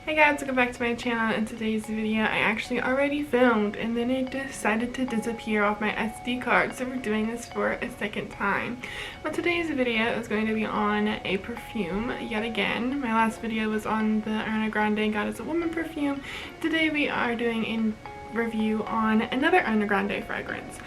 Hey guys, welcome back to my channel. In today's video I actually already filmed and then it decided to disappear off my SD card, so we're doing this for a second time. But today's video is going to be on a perfume yet again. My last video was on the Ariana Grande God Is a Woman perfume. Today we are doing a review on another Ariana Grande fragrance.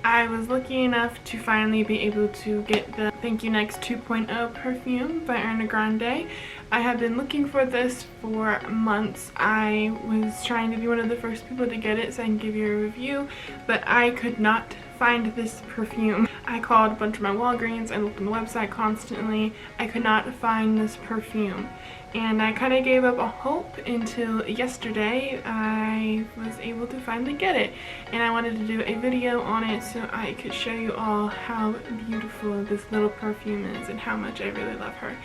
I was lucky enough to finally be able to get the Thank You Next 2.0 Perfume by Ariana Grande. I have been looking for this for months. I was trying to be one of the first people to get it so I can give you a review, but I could not find this perfume. I called a bunch of my Walgreens, I looked on the website constantly. I could not find this perfume. And I kind of gave up a hope until yesterday I was able to finally get it. And I wanted to do a video on it so I could show you all how beautiful this little perfume is and how much I really love her.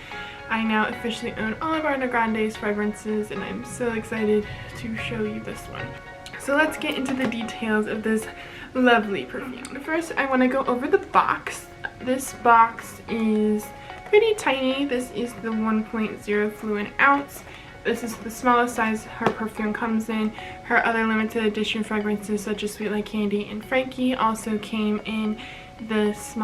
I now officially own all of Ariana Grande's fragrances and I'm so excited to show you this one. So let's get into the details of this lovely perfume. First, I want to go over the box. This box is pretty tiny. This is the 1.0 fluid ounce. This is the smallest size her perfume comes in. Her other limited edition fragrances such as Sweet Like Candy and Frankie also came in this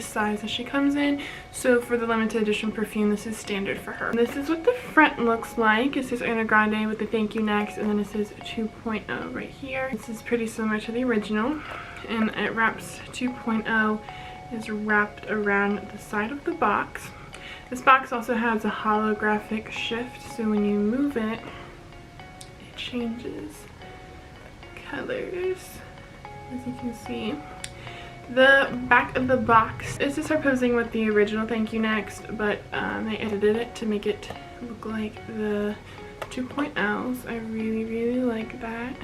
size that she comes in. So for the limited edition perfume, this is standard for her. This is what the front looks like. It says Ariana Grande with the Thank You Next, and then it says 2.0 right here. This is pretty similar to the original, and it wraps 2.0 is wrapped around the side of the box. This box also has a holographic shift, so when you move it, it changes colors, as you can see. The back of the box, this is her posing with the original Thank You Next, but they edited it to make it look like the 2.0s. I really like that.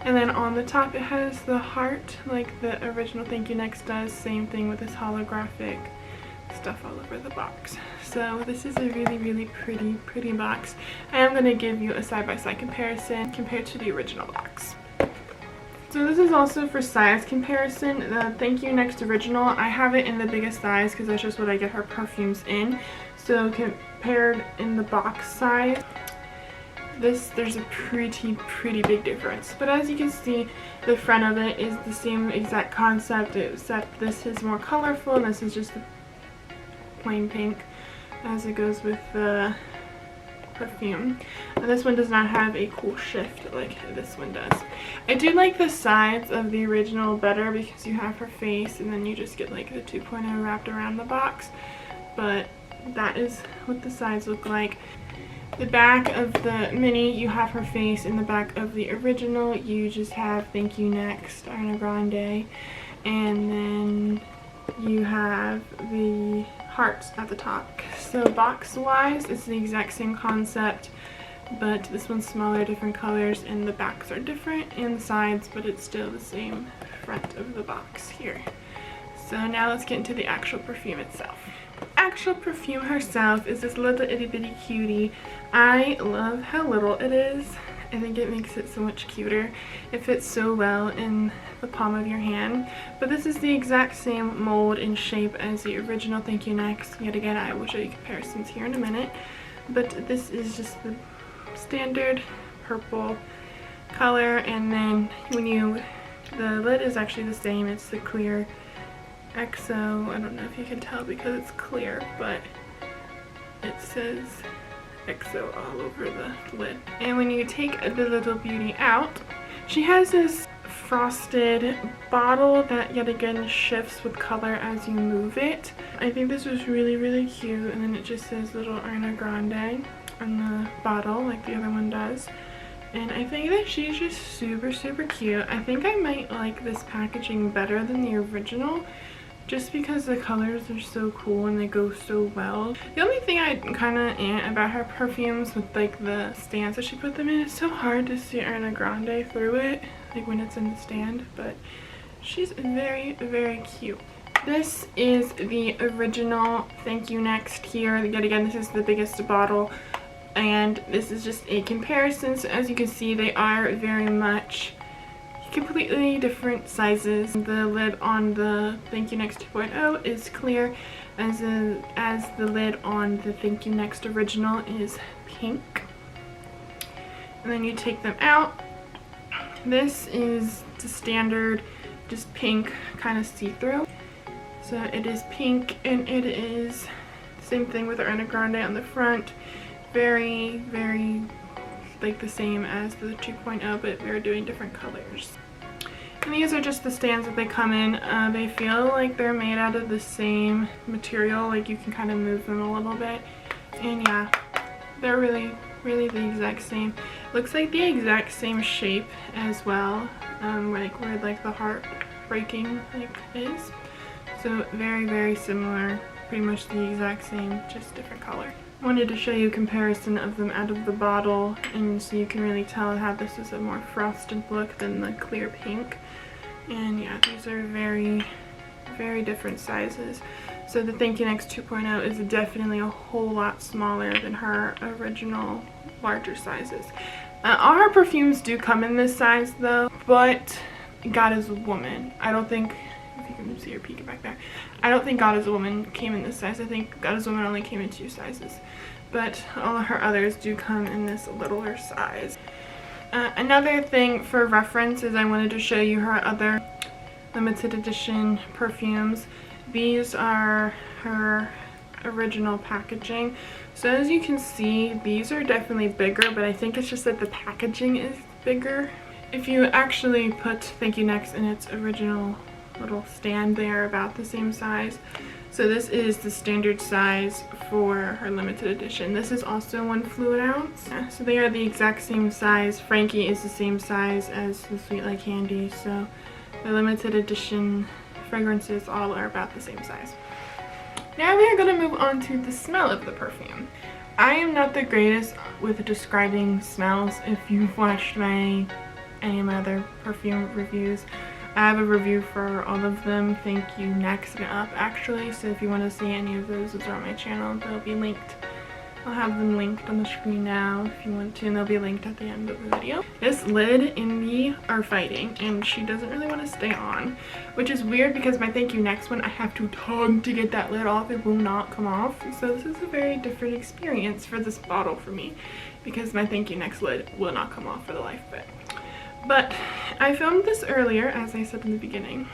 And then on the top it has the heart like the original Thank You Next does. Same thing with this holographic stuff all over the box. So this is a really pretty box. I am going to give you a side-by-side comparison compared to the original box. So this is also for size comparison. The Thank You Next original, I have it in the biggest size because that's just what I get her perfumes in. So compared in the box size, there's a pretty big difference. But as you can see, the front of it is the same exact concept, except this is more colorful and this is just the plain pink as it goes with the perfume. And this one does not have a cool shift like this one does. I do like the sides of the original better because you have her face and then you just get like the 2.0 wrapped around the box. But that is what the sides look like. The back of the mini, you have her face. In the back of the original, you just have Thank You Next, Ariana Grande. And then you have the hearts at the top. So box wise, it's the exact same concept, but this one's smaller, different colors, and the backs are different and the sides, but it's still the same front of the box here. So now let's get into the actual perfume itself. Actual perfume herself is this little itty bitty cutie. I love how little it is. I think it makes it so much cuter. It fits so well in the palm of your hand. But this is the exact same mold and shape as the original Thank You Next. Yet again, I will show you comparisons here in a minute. But this is just the standard purple color. And then the lid is actually the same. It's the clear XO. I don't know if you can tell because it's clear, but it says XO all over the lid. And when you take the little beauty out, she has this frosted bottle that yet again shifts with color as you move it. I think this was really cute, and then it just says little Ariana Grande on the bottle like the other one does. And I think that she's just super cute. I think I might like this packaging better than the original, just because the colors are so cool and they go so well. The only thing I kind of about her perfumes with like the stands that she put them in, it's so hard to see Ariana Grande through it, like when it's in the stand, but she's very cute. This is the original Thank You Next here. Yet again, this is the biggest bottle, and this is just a comparison. So as you can see, they are very much completely different sizes. The lid on the Thank You Next 2.0 is clear. as the lid on the Thank You Next original is pink. And then you take them out. This is the standard, just pink, kind of see-through. So it is pink, and it is the same thing with Ariana Grande on the front. Very, very like the same as the 2.0, but we're doing different colors. And these are just the stands that they come in. They feel like they're made out of the same material, like you can kind of move them a little bit. And yeah, they're really the exact same. Looks like the exact same shape as well, like where like the heart breaking like is. So very similar, pretty much the exact same, just different color. Wanted to show you a comparison of them out of the bottle, and so you can really tell how this is a more frosted look than the clear pink. And yeah, these are very different sizes. So the Thank You Next 2.0 is definitely a whole lot smaller than her original larger sizes. All her perfumes do come in this size though, but God Is a Woman, I don't think, if you can see her peeking back there, I don't think God Is a Woman came in this size. I think God Is a Woman only came in 2 sizes. But all of her others do come in this littler size. Another thing for reference is I wanted to show you her other limited edition perfumes. These are her original packaging. So as you can see, these are definitely bigger, but I think it's just that the packaging is bigger. If you actually put Thank You Next in its original little stand, they are about the same size. So this is the standard size for her limited edition. This is also 1 fluid ounce. So they are the exact same size. Frankie is the same size as the Sweet Like Candy. So the limited edition fragrances all are about the same size. Now we are going to move on to the smell of the perfume. I am not the greatest with describing smells. If you've watched any of my other perfume reviews, I have a review for all of them, Thank You Next and up actually, so if you want to see any of those are on my channel, they'll be linked. I'll have them linked on the screen now if you want to, and they'll be linked at the end of the video. This lid and me are fighting, and she doesn't really want to stay on, which is weird because my Thank You Next one, I have to tug to get that lid off. It will not come off, so this is a very different experience for this bottle for me, because my Thank You Next lid will not come off for the life of it. But I filmed this earlier, as I said in the beginning,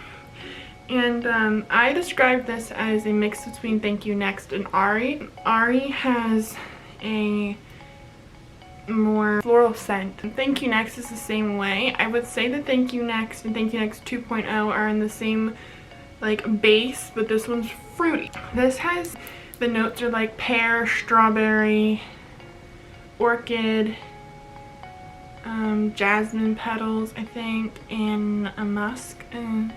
and I described this as a mix between Thank You Next and Ari. Ari has a more floral scent. Thank You Next is the same way. I would say that Thank You Next and Thank You Next 2.0 are in the same like base, but this one's fruity. This has, the notes are like pear, strawberry, orchid, jasmine petals, I think, and a musk. And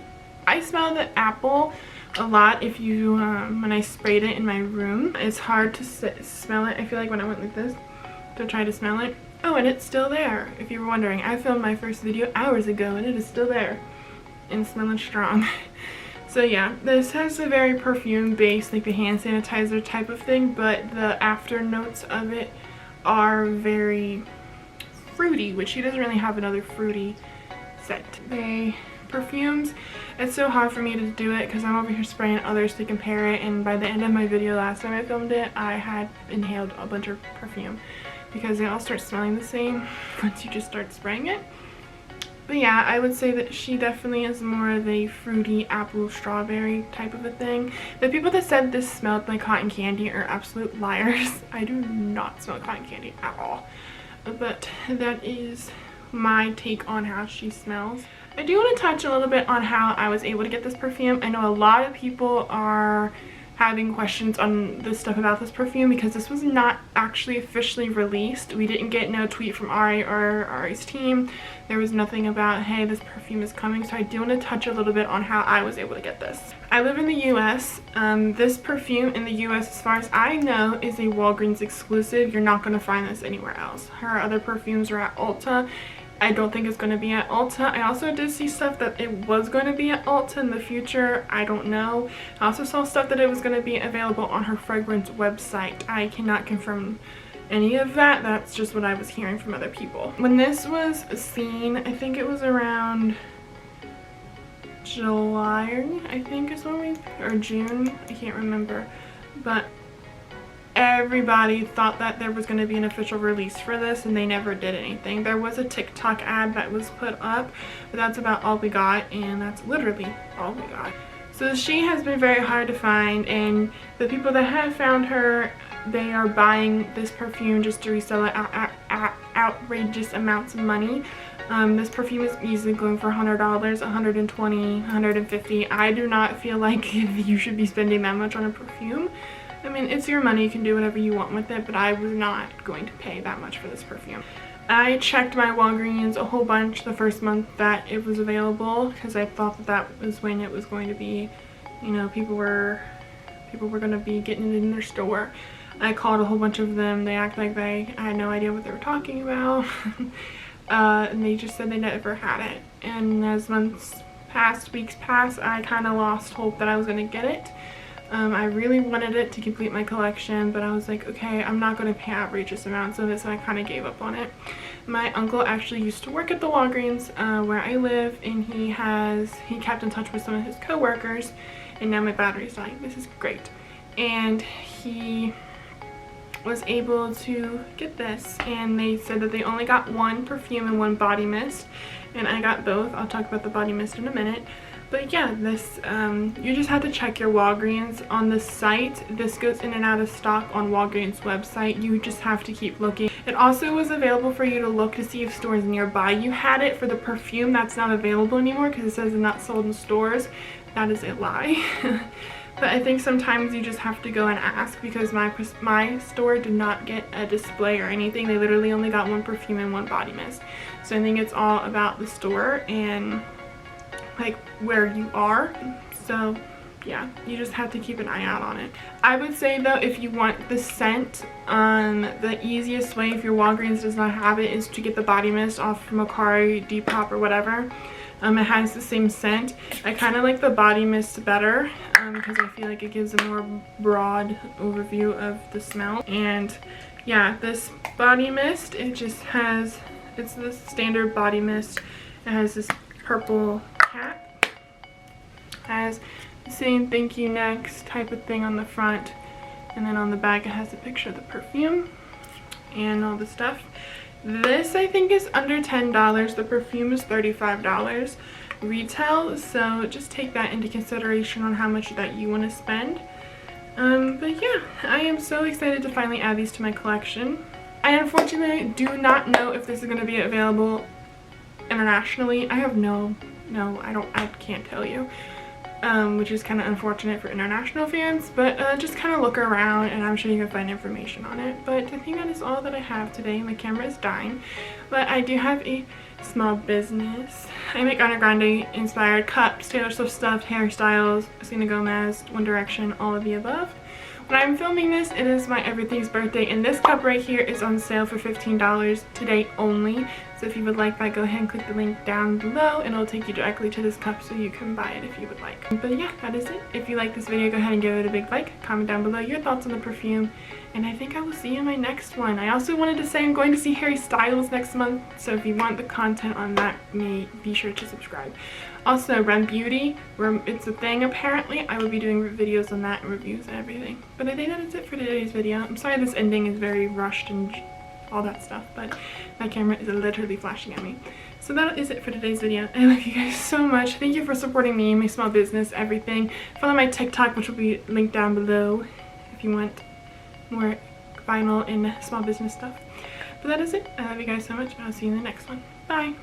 I smell the apple a lot. If you when I sprayed it in my room, it's hard to smell it. I feel like when I went like this to try to smell it, oh, and it's still there. If you were wondering, I filmed my first video hours ago and it is still there and smelling strong. So yeah, this has a very perfume based, like the hand sanitizer type of thing, but the after notes of it are very fruity, which she doesn't really have another fruity scent. Perfumes, it's so hard for me to do it because I'm over here spraying others to compare it, and by the end of my video last time I filmed it, I had inhaled a bunch of perfume because they all start smelling the same once you just start spraying it. But yeah, I would say that she definitely is more of a fruity apple strawberry type of a thing. The people that said this smelled like cotton candy are absolute liars. I do not smell cotton candy at all. But that is my take on how she smells. I do want to touch a little bit on how I was able to get this perfume. I know a lot of people are having questions on this stuff about this perfume because this was not actually officially released. We didn't get no tweet from Ari or Ari's team. There was nothing about, hey, this perfume is coming. So I do want to touch a little bit on how I was able to get this. I live in the US. This perfume in the US, as far as I know, is a Walgreens exclusive. You're not going to find this anywhere else. Her other perfumes are at Ulta. I don't think it's going to be at Ulta. I also did see stuff that it was going to be at Ulta in the future. I don't know. I also saw stuff that it was going to be available on her fragrance website. I cannot confirm any of that. That's just what I was hearing from other people. When this was seen, I think it was around July, I think is when we, or June, I can't remember, but everybody thought that there was going to be an official release for this, and they never did anything. There was a TikTok ad that was put up, but that's about all we got, and that's literally all we got. So she has been very hard to find, and the people that have found her, they are buying this perfume just to resell it at outrageous amounts of money. This perfume is easily going for $100, $120, $150. I do not feel like you should be spending that much on a perfume. I mean, it's your money, you can do whatever you want with it, but I was not going to pay that much for this perfume. I checked my Walgreens a whole bunch the first month that it was available, because I thought that that was when it was going to be, you know, people were going to be getting it in their store. I called a whole bunch of them. They act like I had no idea what they were talking about. And they just said they never had it. And as months passed, weeks passed, I kind of lost hope that I was going to get it. I really wanted it to complete my collection, but I was like, okay, I'm not going to pay outrageous amounts of it, so I kind of gave up on it. My uncle actually used to work at the Walgreens where I live, and he kept in touch with some of his co-workers, and now my battery's dying. This is great. And he was able to get this, and they said that they only got one perfume and one body mist, and I got both. I'll talk about the body mist in a minute. But yeah, this you just have to check your Walgreens on the site. This goes in and out of stock on Walgreens website. You just have to keep looking. It also was available for you to look to see if stores nearby you had it. For the perfume, that's not available anymore because it says it's not sold in stores. That is a lie. But I think sometimes you just have to go and ask, because my store did not get a display or anything. They literally only got one perfume and one body mist. So I think it's all about the store and like where you are. So yeah, you just have to keep an eye out on it. I would say though, if you want the scent, the easiest way, if your Walgreens does not have it, is to get the body mist off from Macari, Depop, or whatever. It has the same scent. I kind of like the body mist better because I feel like it gives a more broad overview of the smell. And yeah, this body mist, it just has, it's the standard body mist. It has this purple cap. It has the same thank you next type of thing on the front. And then on the back it has a picture of the perfume and all the stuff. This I think is under $10. The perfume is $35 retail, so just take that into consideration on how much that you want to spend. But yeah, I am so excited to finally add these to my collection. I unfortunately do not know if this is going to be available internationally. I have I can't tell you. Which is kind of unfortunate for international fans, but just kind of look around and I'm sure you can find information on it. But I think that is all that I have today. My camera is dying, but I do have a small business. I make Ariana Grande inspired cups, Taylor Swift stuff, hairstyles, Selena Gomez, One Direction, all of the above. When I'm filming this, it is my everything's birthday, and this cup right here is on sale for $15 today only. So if you would like that, go ahead and click the link down below and it'll take you directly to this cup so you can buy it if you would like. But yeah, that is it. If you like this video, go ahead and give it a big like. Comment down below your thoughts on the perfume, and I think I will see you in my next one. I also wanted to say I'm going to see Harry Styles next month, so if you want the content on that, be sure to subscribe. Also, Run Beauty, where it's a thing apparently, I will be doing videos on that and reviews and everything. But I think that is it for today's video. I'm sorry this ending is very rushed and all that stuff, but my camera is literally flashing at me. So that is it for today's video. I love you guys so much. Thank you for supporting me, my small business, everything. Follow my TikTok, which will be linked down below if you want more vinyl and small business stuff. But that is it. I love you guys so much, and I'll see you in the next one. Bye!